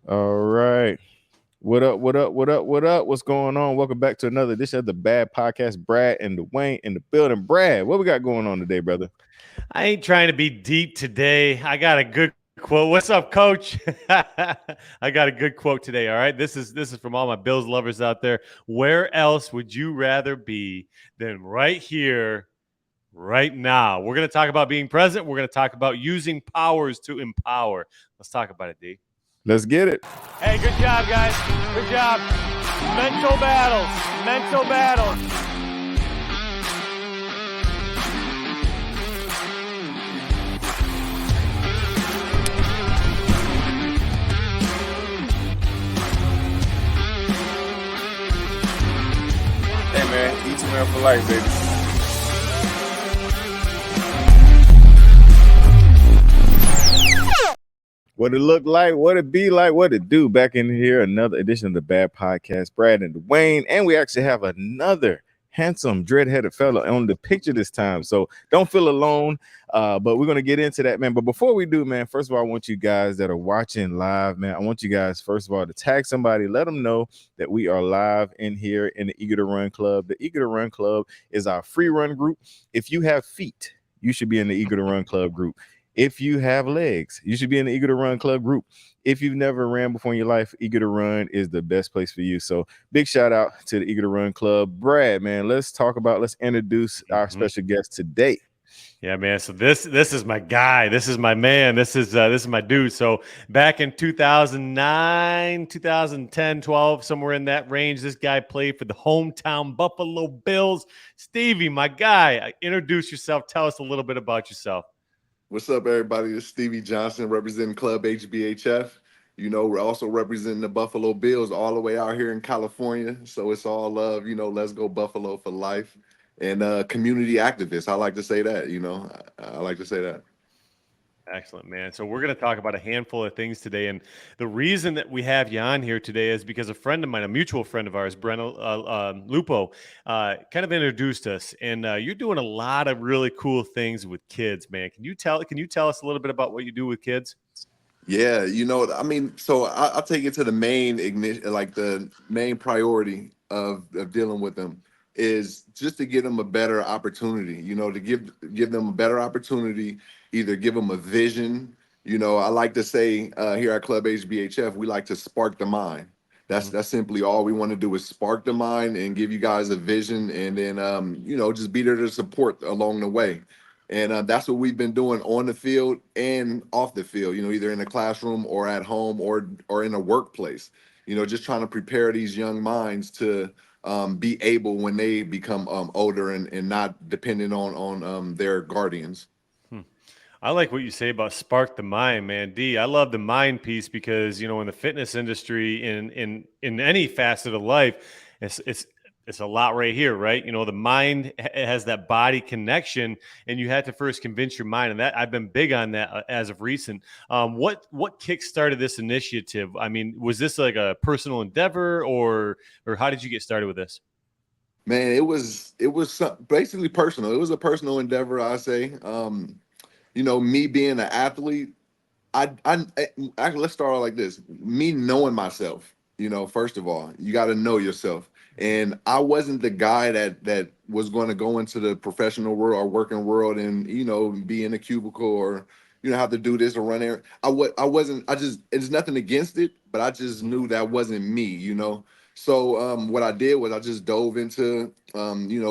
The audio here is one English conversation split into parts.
All right. What up? What up? What up? What up? What's going on? Welcome back to another edition of the Bad Podcast. Brad and Dawain in the building. Brad, what we got going on today, brother? I ain't trying to be deep today. I got a good quote. What's up, Coach? I got a good quote today. All right, this is from all my Bills lovers out there. Where else would you rather be than right here, right now? We're gonna talk about being present. We're gonna talk about using powers to empower. Let's talk about it, D. Let's get it. Hey, good job, guys. Good job. Mental battles. Mental battles. Hey man, each man for life, baby. What it look like, what it be like, what it do. Back in here, another edition of the Bad Podcast. Brad and Dwayne, and we actually have another handsome dread-headed fella on the picture this time. So don't feel alone. But we're gonna get into that, man. But before we do, man, first of all, I want you guys that are watching live, man. I want you guys first of all to tag somebody, let them know that we are live in here in the Eager to Run Club. The Eager to Run Club is our free run group. If you have feet, you should be in the Eager to Run Club group. If you have legs, you should be in the Eager to Run Club group. If you've never ran before in your life, Eager to Run is the best place for you. So big shout out to the Eager to Run Club. Brad, man, let's introduce our Mhm. special guest today. Yeah, man. So this is my guy. This is my man. This is my dude. So back in 2009, 2010, 12, somewhere in that range, this guy played for the hometown Buffalo Bills. Stevie, my guy, introduce yourself. Tell us a little bit about yourself. What's up, everybody? It's Stevie Johnson representing Club HBHF. We're also representing the Buffalo Bills all the way out here in California. So it's all love, let's go Buffalo for life. And community activist. I like to say that, I like to say that. Excellent, man. So we're going to talk about a handful of things today, and the reason that we have you on here today is because a friend of mine, a mutual friend of ours, Brent Lupo, kind of introduced us, and you're doing a lot of really cool things with kids, man. Can you tell us a little bit about what you do with kids? Yeah, so I'll take it to the main ignition, like the main priority of dealing with them is just to give them a better opportunity, to give them a better opportunity, either give them a vision. I like to say here at Club HBHF, we like to spark the mind. That's Mhm. that's simply all we want to do is spark the mind and give you guys a vision, and then just be there to support along the way. And that's what we've been doing on the field and off the field, either in the classroom or at home or in a workplace, just trying to prepare these young minds to be able when they become older and not dependent on their guardians. Hmm. I like what you say about spark the mind, man. D, I love the mind piece because in the fitness industry, in any facet of life, it's a lot right here, right? The mind has that body connection, and you had to first convince your mind, and that I've been big on that as of recent. What kick-started this initiative? I mean, was this like a personal endeavor, or how did you get started with this? Man, it was basically personal. It was a personal endeavor, I say. Me being an athlete, actually, let's start out like this. Me knowing myself, first of all, you got to know yourself. And I wasn't the guy that was going to go into the professional world or working world and be in a cubicle or have to do this or run there. I wasn't. I just it's nothing against it, but I just knew that wasn't me. So what I did was I just dove into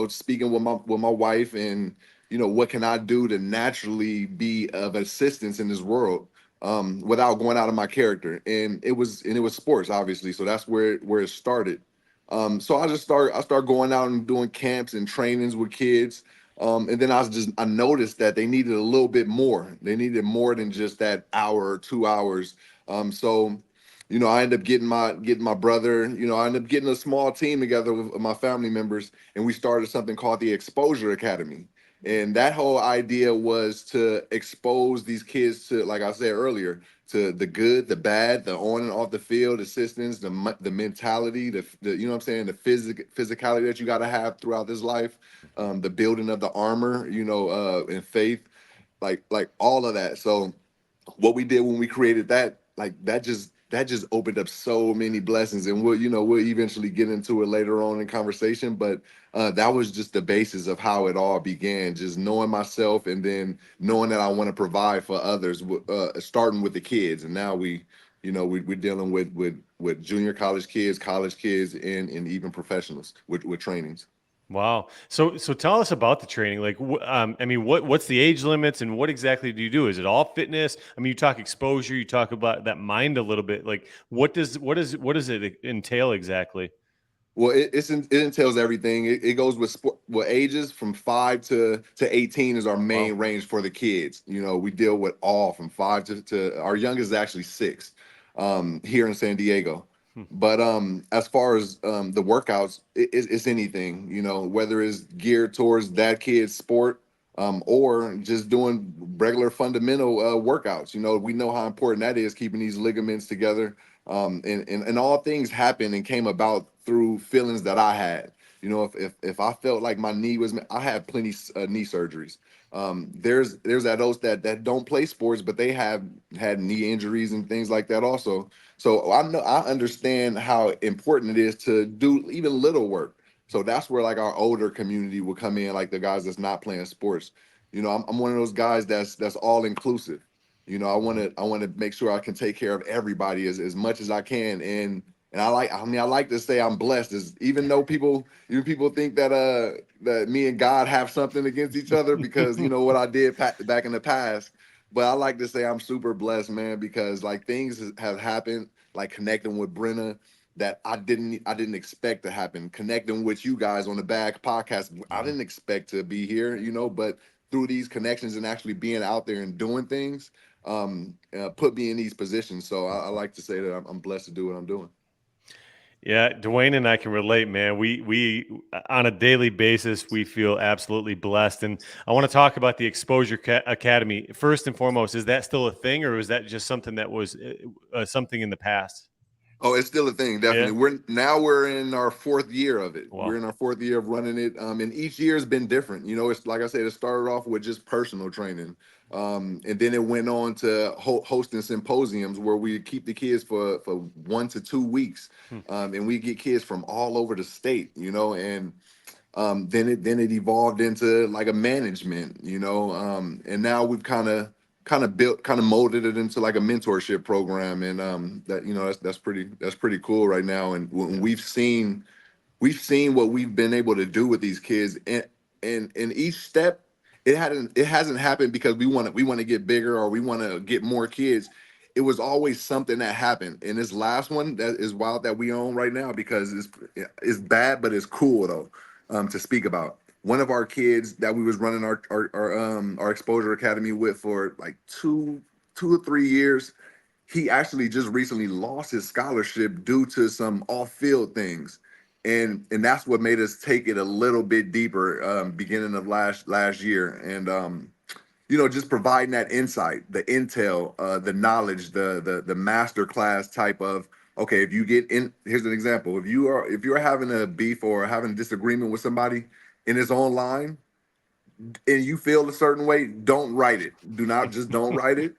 speaking with my wife and what can I do to naturally be of assistance in this world without going out of my character. And it was sports, obviously. So that's where it started. So I started going out and doing camps and trainings with kids. And then I noticed that they needed a little bit more. They needed more than just that hour or 2 hours. So I ended up getting my brother. I ended up getting a small team together with my family members, and we started something called the Exposure Academy. And that whole idea was to expose these kids to, like I said earlier, to the good, the bad, the on and off the field assistance, the mentality, the you know what I'm saying, the physicality that you got to have throughout this life, the building of the armor, and faith, like all of that. So what we did when we created that, like that just that just opened up so many blessings. And we'll eventually get into it later on in conversation. But that was just the basis of how it all began. Just knowing myself, and then knowing that I want to provide for others, starting with the kids. And now we're dealing with junior college kids, and even professionals with trainings. Wow. So tell us about the training. Like, I mean, what's the age limits, and what exactly do you do? Is it all fitness? I mean, you talk exposure, you talk about that mind a little bit. Like, what does it entail exactly? Well, it entails everything. It goes with ages from 5 to 18 is our Wow. main range for the kids. We deal with all from 5 to our youngest is actually 6, here in San Diego. Hmm. But as far as the workouts, it's anything. Whether it's geared towards that kid's sport, or just doing regular fundamental workouts. We know how important that is, keeping these ligaments together, and all things happened and came about through feelings that I had. If I felt like my knee was, I had plenty knee surgeries. There's adults that don't play sports, but they have had knee injuries and things like that also. So I understand how important it is to do even little work. So that's where like our older community will come in, like the guys that's not playing sports. I'm one of those guys that's all inclusive. I want to make sure I can take care of everybody as much as I can. And I like to say I'm blessed, as even though people think that me and God have something against each other because what I did back in the past. But I like to say I'm super blessed, man, because like things have happened, like connecting with Brenna, that I didn't expect to happen. Connecting with you guys on the back podcast, I Mhm. didn't expect to be here, but through these connections and actually being out there and doing things, put me in these positions. So I like to say that I'm blessed to do what I'm doing. Yeah, Dwayne and I can relate, man. We on a daily basis we feel absolutely blessed, and I want to talk about the Exposure Academy first and foremost. Is that still a thing, or is that just something that was something in the past? Oh, it's still a thing, Yeah. definitely. We're in our fourth year of it. We're Well. in our fourth year of running it, and each year has been different. It's like I said, it started off with just personal training, and then it went on to hosting symposiums where we keep the kids for 1 to 2 weeks, Hmm. and we get kids from all over the state. And then it evolved into like a management, and now we've kind of built, kind of molded it into like a mentorship program. And that that's pretty cool right now. And when Yeah. we've seen what we've been able to do with these kids, and each step, it hasn't happened because we want to get bigger or we want to get more kids. It was always something that happened. And this last one that is wild that we own right now, because it's bad but it's cool though, to speak about. One of our kids that we was running our exposure academy with for like 2 or 3 years, he actually just recently lost his scholarship due to some off-field things. And that's what made us take it a little bit deeper, beginning of last year. And just providing that insight, the intel, the knowledge, the master class type of, okay, if you get in, here's an example. If you're having a beef or having a disagreement with somebody and it's online, and you feel a certain way, don't write it. Don't write it.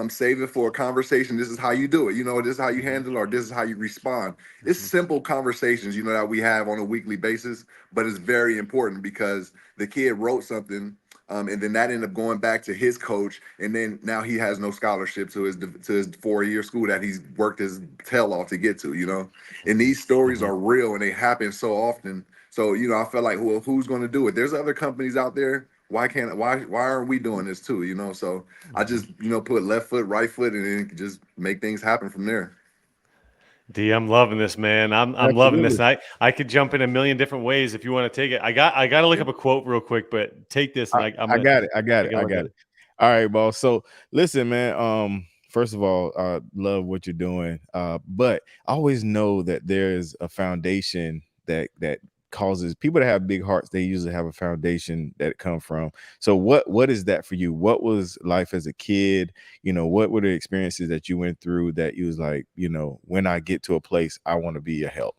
Save it for a conversation. This is how you do it. This is how you Mhm. handle, or this is how you respond. It's Mhm. simple conversations, that we have on a weekly basis, but it's very important because the kid wrote something, and then that ended up going back to his coach, and then now he has no scholarship to his 4 year school that he's worked his tail off to get to. And Mhm. these stories Mhm. are real and they happen so often. So I felt like, well, who's going to do it? There's other companies out there. Why aren't we doing this too? So I Mhm. just put left foot, right foot, and then just make things happen from there. D, I'm loving this, man. I'm loving this. Absolutely. And I could jump in a million different ways if you want to take it. I got to look up a quote real quick, but take this I, and I'm I gonna got it. I got take it. a I look got at it. it. All right, boss. So listen, man. First of all, love what you're doing. But I always know that there's a foundation that causes people to have big hearts. They usually have a foundation that it come from. So what is that for you? What was life as a kid? What were the experiences that you went through that you was like, when I get to a place, I want to be a help.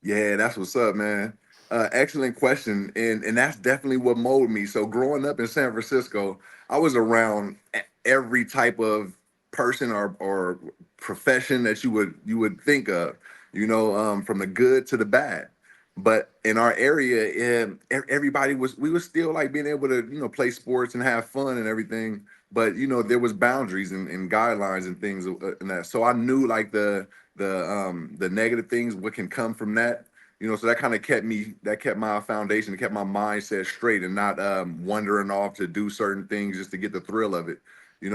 Yeah, that's what's up, man. Excellent question, and that's definitely what molded me. So growing up in San Francisco, I was around every type of person or profession that you would think of, from the good to the bad. But in our area, everybody we was still like being able to play sports and have fun and everything. But there was boundaries and guidelines and things and that. So I knew like the negative things what can come from that. So that kind of kept my foundation, kept my mindset straight and not wandering off to do certain things just to get the thrill of it.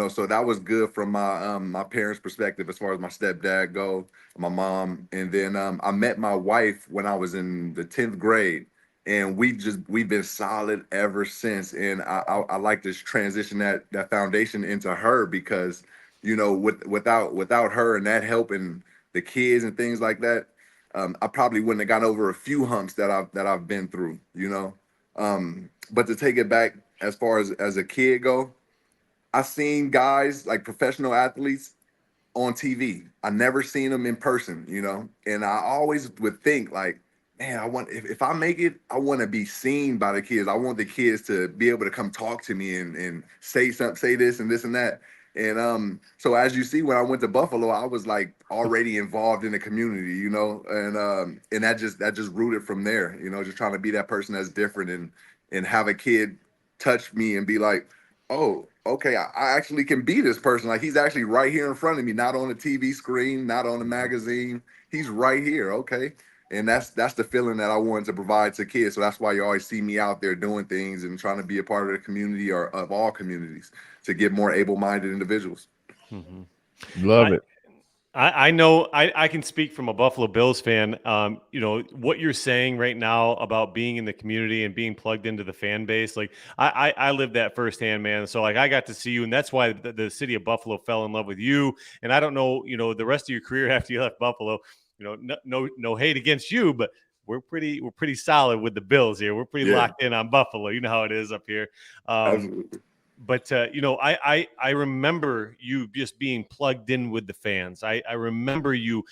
So that was good from my parents' perspective as far as my stepdad go, my mom. And then I met my wife when I was in the 10th grade, and we've been solid ever since. And I like to transition that foundation into her because without her and that helping the kids and things like that, I probably wouldn't have got over a few humps that I've been through. But to take it back as far as a kid go, I seen guys like professional athletes on TV. I never seen them in person, and I always would think like, man, I want if I make it, I want to be seen by the kids. I want the kids to be able to come talk to me and say something, say this and this and that. And so as you see, when I went to Buffalo, I was like already involved in the community, and that just rooted from there, just trying to be that person that's different and have a kid touch me and be like, oh, okay, I actually can be this person. Like he's actually right here in front of me, not on the TV screen, not on the magazine. He's right here. Okay. And that's the feeling that I wanted to provide to kids. So that's why you always see me out there doing things and trying to be a part of the community or of all communities to get more able-minded individuals. Mhm. Love I, it. I know I can speak from a Buffalo Bills fan. What you're saying right now about being in the community and being plugged into the fan base. Like I lived that firsthand, man. So like I got to see you, and that's why the city of Buffalo fell in love with you. And I don't know, the rest of your career after you left Buffalo. No hate against you, but we're pretty solid with the Bills here. We're pretty Yeah, locked in on Buffalo. You know how it is up here. Um, absolutely. but I remember you just being plugged in with the fans. I remember you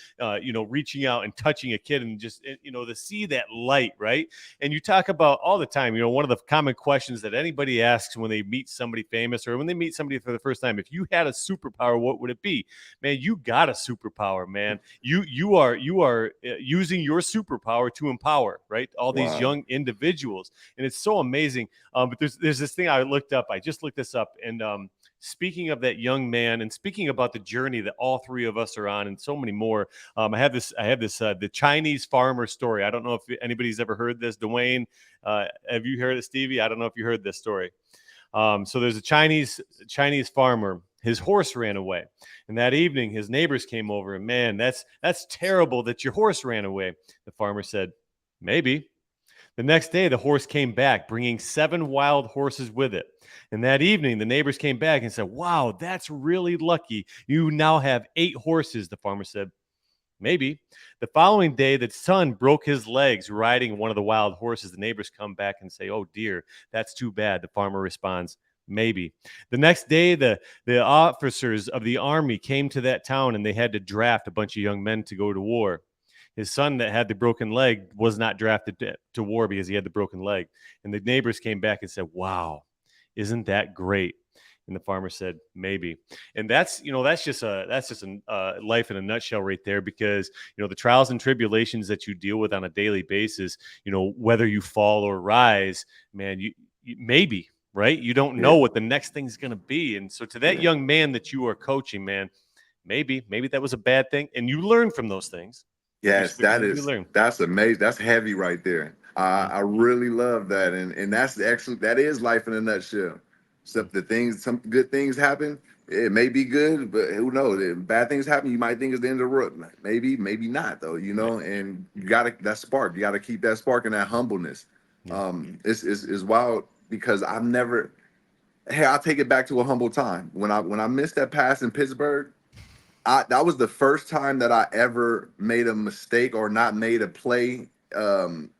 reaching out and touching a kid and just to see that light, right? And you talk about all the time, one of the common questions that anybody asks when they meet somebody famous or when they meet somebody for the first time: if you had a superpower, what would it be? Man, you got a superpower, man. You are using your superpower to empower, right, all these Wow. young individuals, and it's so amazing. But there's this thing I looked up. I just looked this up, and speaking of that young man, and speaking about the journey that all three of us are on, and so many more. I have this the Chinese farmer story. I don't know if anybody's ever heard this. Dawain, have you heard it, Stevie? I don't know if you heard this story. So there's a Chinese farmer. His horse ran away, and that evening his neighbors came over. And man, that's terrible that your horse ran away. The farmer said, maybe. The next day, the horse came back, bringing 7 wild horses with it. And that evening, the neighbors came back and said, wow, that's really lucky. You now have 8 horses, the farmer said. Maybe. The following day, the son broke his legs riding one of the wild horses. The neighbors come back and say, oh, dear, that's too bad. The farmer responds, maybe. The next day, the officers of the army came to that town and they had to draft a bunch of young men to go to war. His son that had the broken leg was not drafted to war because he had the broken leg. And the neighbors came back and said, wow, isn't that great? And the farmer said, maybe. And that's just a life in a nutshell right there, because the trials and tribulations that you deal with on a daily basis, whether you fall or rise, man, you maybe, right, you don't Yeah, know what the next thing's going to be. And so to that yeah. young man that you are coaching, man, maybe that was a bad thing, and you learn from those things. Yes, You learn. that's amazing. That's heavy right there. I really love that, and that's excellent. That is life in a nutshell. Mhm. Some good things happen. It may be good, but who knows? If bad things happen, you might think it's the end of the world. Maybe, maybe not though. Right. And you gotta that spark. You gotta keep that spark and that humbleness. Yeah. It's wild because I've never. Hey, I'll take it back to a humble time when I missed that pass in Pittsburgh. That was the first time that I ever made a mistake or not made a play. Um,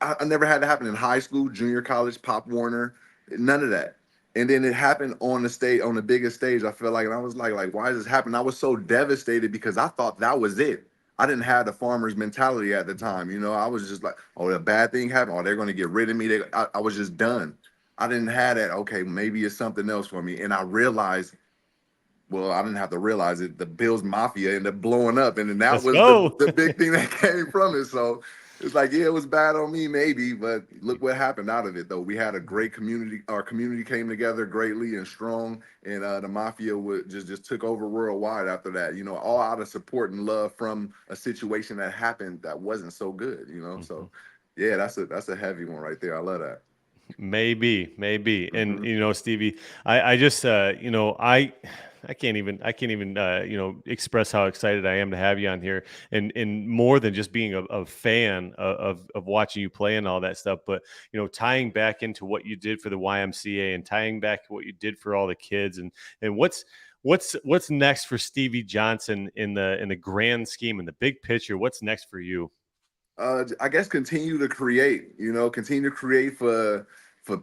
I never had that happen in high school, junior college, Pop Warner, none of that. And then it happened on the stage, on the biggest stage. I felt like, and I was like, why is this happening? I was so devastated because I thought that was it. I didn't have the farmer's mentality at the time. I was just like, oh, a bad thing happened. Oh, they're going to get rid of me. I was just done. I didn't have that. Okay, maybe it's something else for me. And I realized well, I didn't have to realize it. The Bills Mafia ended up blowing up, and then that Let's was go. the big thing that came from it. So it's like, yeah, it was bad on me, maybe, but look what happened out of it, though. We had a great community. Our community came together greatly and strong, and the Mafia would just took over worldwide after that. You know, all out of support and love from a situation that happened that wasn't so good. You know, so yeah, that's a heavy one right there. I love that. Maybe. And Hmm. Stevie, I just I can't even express how excited I am to have you on here, and more than just being a fan of watching you play and all that stuff, but tying back into what you did for the YMCA and tying back to what you did for all the kids, and what's next for Stevie Johnson in the grand scheme, in the big picture. What's next for you? I guess continue to create, continue to create for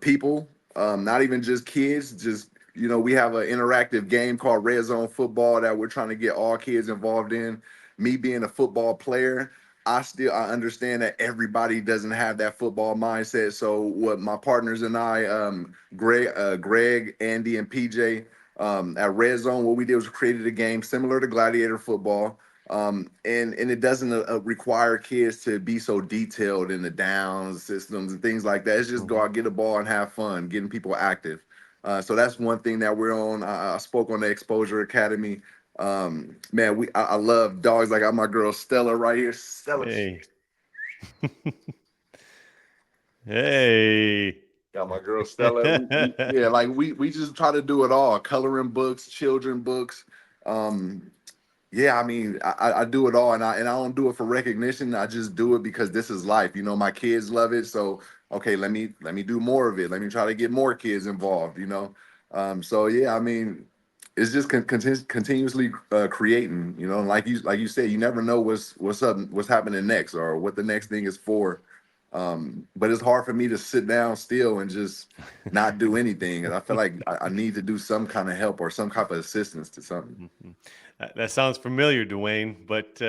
people, not even just kids. Just we have an interactive game called Red Zone Football that we're trying to get all kids involved in. Me being a football player, I understand that everybody doesn't have that football mindset. So what my partners and I, Greg, Andy, and PJ, at Red Zone, what we did was created a game similar to Gladiator football, and it doesn't require kids to be so detailed in the downs systems and things like that. It's just go Mhm. out, get a ball, and have fun, getting people active. So that's one thing that we're on. I spoke on the Exposure Academy. Man, I love dogs. Like I got my girl Stella right here. Stella, Hey. Hey. got my girl Stella. Yeah, like we just try to do it all. Coloring books, children books. Um, Yeah, I mean, I do it all, and I don't do it for recognition. I just do it because this is life. My kids love it, so okay, let me do more of it. Let me try to get more kids involved. So yeah, I mean, it's just continuously creating. And like you said, you never know what's happening next, or what the next thing is for. But it's hard for me to sit down still and just not do anything, and I feel like I need to do some kind of help or some type of assistance to something. Mhm. That sounds familiar, Dwayne, but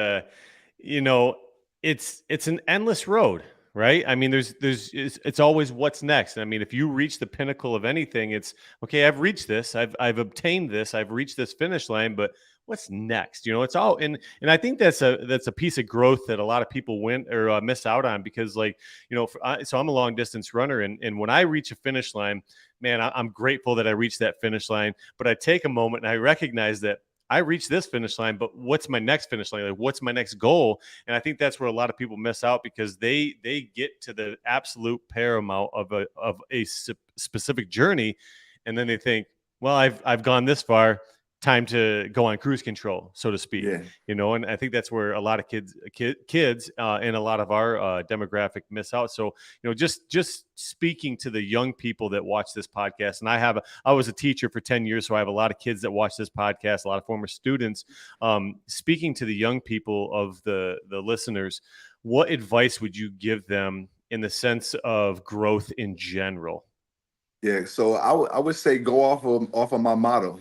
you know, it's an endless road, right? I mean, it's always what's next. I mean, if you reach the pinnacle of anything, it's okay. I've reached this. I've obtained this. I've reached this finish line, but what's next? It's all, and I think that's a piece of growth that a lot of people win or miss out on, because like so I'm a long distance runner, and when I reach a finish line, man, I'm grateful that I reached that finish line. But I take a moment and I recognize that I reached this finish line, but what's my next finish line? Like, what's my next goal? And I think that's where a lot of people miss out, because they get to the absolute paramount of a specific journey, and then they think, well, I've gone this far. Time to go on cruise control, so to speak. Yeah. And I think that's where a lot of kids and a lot of our demographic miss out. So just speaking to the young people that watch this podcast, and I was a teacher for 10 years, so I have a lot of kids that watch this podcast, a lot of former students. Speaking to the young people of the listeners, what advice would you give them in the sense of growth in general? Yeah, so I would say go off of my motto,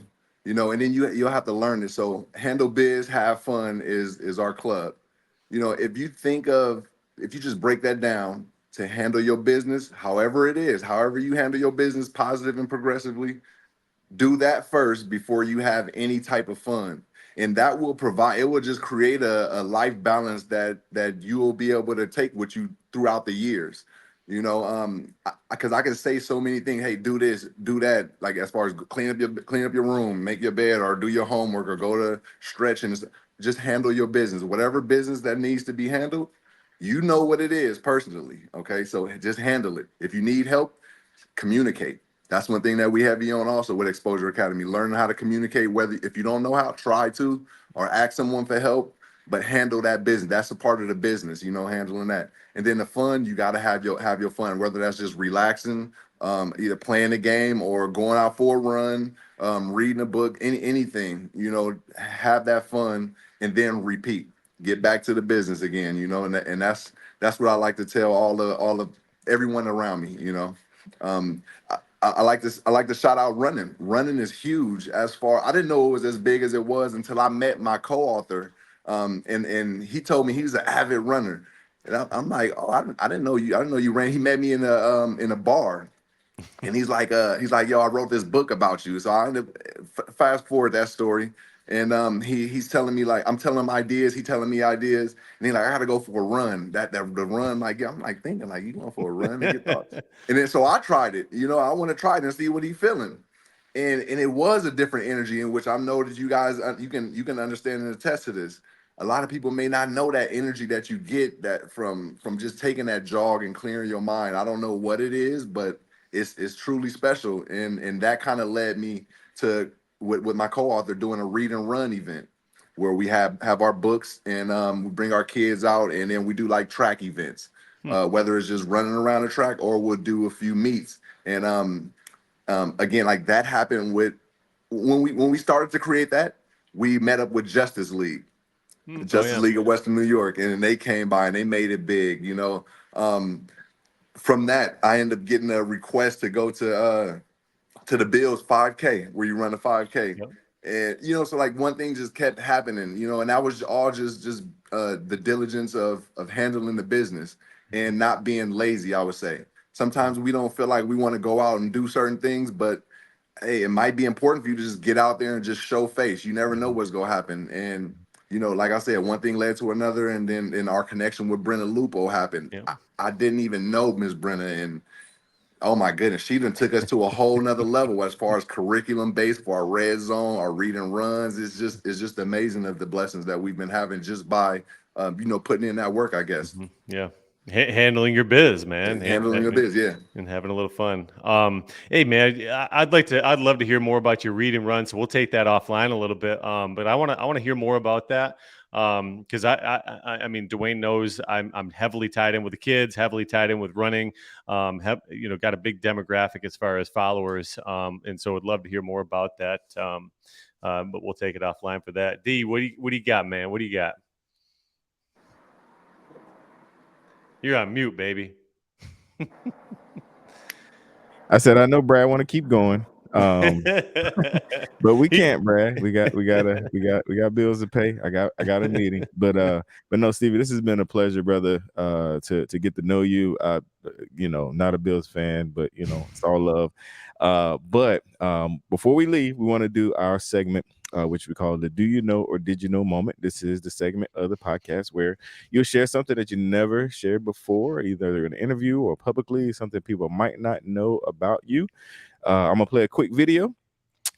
and then you'll have to learn it. So handle biz, have fun is our club. If you just break that down to handle your business, however it is, however you handle your business, positive and progressively, do that first before you have any type of fun, and that will provide, it will just create a life balance that you will be able to take with you throughout the years. Because I can say so many things. Hey, do this, do that, like as far as clean up your room, make your bed, or do your homework, or go to stretch, and just handle your business, whatever business that needs to be handled. You know what it is personally. Okay, so just handle it. If you need help, communicate. That's one thing that we have you on also with Exposure Academy. Learning how to communicate, whether if you don't know how, try to, or ask someone for help, but handle that business. That's a part of the business, handling that. And then the fun, you gotta have your fun, whether that's just relaxing, either playing a game or going out for a run, reading a book, anything, have that fun and then repeat. Get back to the business again, and that's what I like to tell all of everyone around me, I like this. I like to shout out running. Running is huge. I didn't know it was as big as it was until I met my co-author, and he told me he's an avid runner, and I'm like, oh, I didn't know you. I didn't know you ran. He met me in a bar, And he's like, yo, I wrote this book about you. So I ended up fast forward that story. And he's telling me, like, I'm telling him ideas, he telling me ideas, and he's like, I gotta go for a run. That the run, like, yeah, I'm like thinking, like, you going for a run and get thoughts. And then so I tried it, I want to try it and see what he's feeling. And it was a different energy in which I know that you guys you can understand and attest to this. A lot of people may not know that energy that you get that from just taking that jog and clearing your mind. I don't know what it is, but it's truly special. And that kind of led me to with my co-author doing a read and run event where we have our books and we bring our kids out and then we do like track events, whether it's just running around the track or we'll do a few meets. And again, like that happened with when we started to create that, we met up with Justice League, the Oh Justice yeah. League of Western New York, and they came by and they made it big. From that, I ended up getting a request to go to the Bills 5K, where you run a 5K. Yep. And so like one thing just kept happening, and that was all just the diligence of handling the business and not being lazy, I would say. Sometimes we don't feel like we want to go out and do certain things, but hey, it might be important for you to just get out there and just show face. You never know Mhm. what's gonna happen. And like I said, one thing led to another, and then our connection with Brenna Lupo happened. Yep. I didn't even know Miss Brenna, and oh my goodness, she done took us to a whole nother level as far as curriculum based for our red zone, our read and runs. It's just amazing of the blessings that we've been having just by putting in that work, I guess. Yeah. Handling your biz, man. Handling the biz, yeah. And having a little fun. Hey man, I'd love to hear more about your read and run. So we'll take that offline a little bit. But I want to hear more about that. Because I mean, Dawain knows I'm heavily tied in with the kids, heavily tied in with running. Got a big demographic as far as followers. And so I'd love to hear more about that. But we'll take it offline for that. D, what do you got, man? What do you got? You're on mute, baby. I said I know Brad want to keep going. But we He- can't, Brad. We got bills to pay. I got a meeting. But no, Stevie, this has been a pleasure, brother. To get to know you. Not a Bills fan, but it's all love. But before we leave, we want to do our segment, which we call the "Do You Know or Did You Know" moment. This is the segment of the podcast where you'll share something that you never shared before, either in an interview or publicly, something people might not know about you. I'm gonna play a quick video,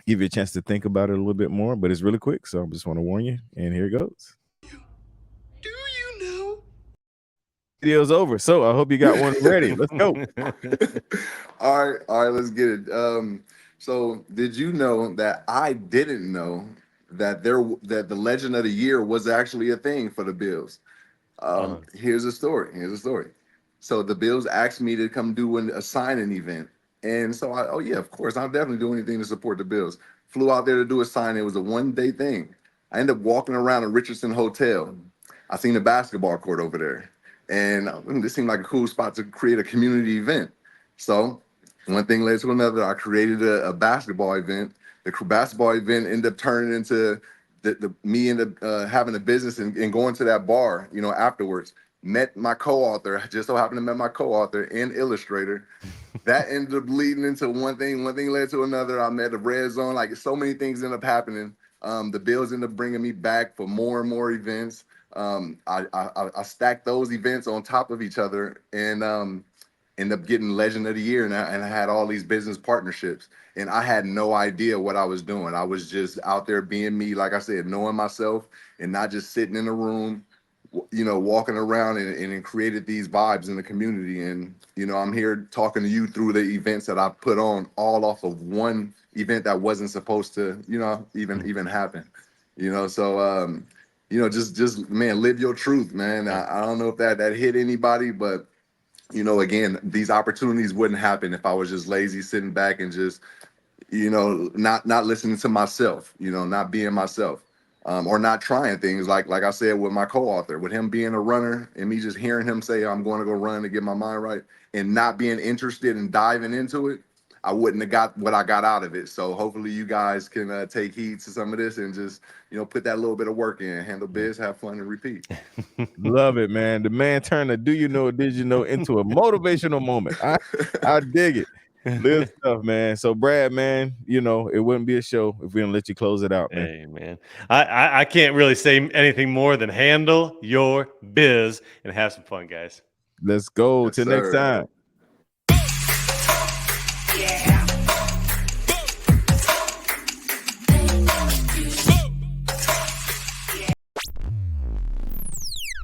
give you a chance to think about it a little bit more, but it's really quick, so I just want to warn you. And here it goes. Do you know? Video's over, so I hope you got one ready. Let's go. All right, let's get it. So did you know that I didn't know that the Legend of the Year was actually a thing for the Bills? uh, Here's a story. Here's a story. So the Bills asked me to come do a signing event, and so oh yeah, of course, I'll definitely do anything to support the Bills. Flew out there to do a sign. It was a 1 day thing. I ended up walking around the Richardson Hotel. I seen a basketball court over there, and this seemed like a cool spot to create a community event. So one thing led to another. I created a basketball event. The basketball event ended up turning into me ended up having a business and going to that bar, afterwards. Met my co-author, just so happened to met my co-author and illustrator. That ended up leading into one thing led to another. I met a red zone, like so many things ended up happening. The Bills ended up bringing me back for more and more events. I stacked those events on top of each other and ended up getting Legend of the Year, and I had all these business partnerships, and I had no idea what I was doing. I was just out there being me, like I said, knowing myself and not just sitting in a room, walking around and created these vibes in the community. And I'm here talking to you through the events that I put on, all off of one event that wasn't supposed to, even happen. So just man, live your truth, man. yeah. I don't know if that hit anybody, but again, these opportunities wouldn't happen if I was just lazy, sitting back and just, not listening to myself, not being myself, or not trying things like I said with my co-author, with him being a runner and me just hearing him say, I'm going to go run to get my mind right and not being interested in diving into it. I wouldn't have got what I got out of it. So hopefully you guys can take heed to some of this and just, put that little bit of work in, handle biz, have fun, and repeat. Love it, man. The man turned a "Do You Know or Did You Know" into a motivational moment. I dig it. Live stuff, man. So Brad, man, you know, it wouldn't be a show if we didn't let you close it out, man. Hey, man. I can't really say anything more than handle your biz and have some fun, guys. Let's go. Yes, Till next sir. time.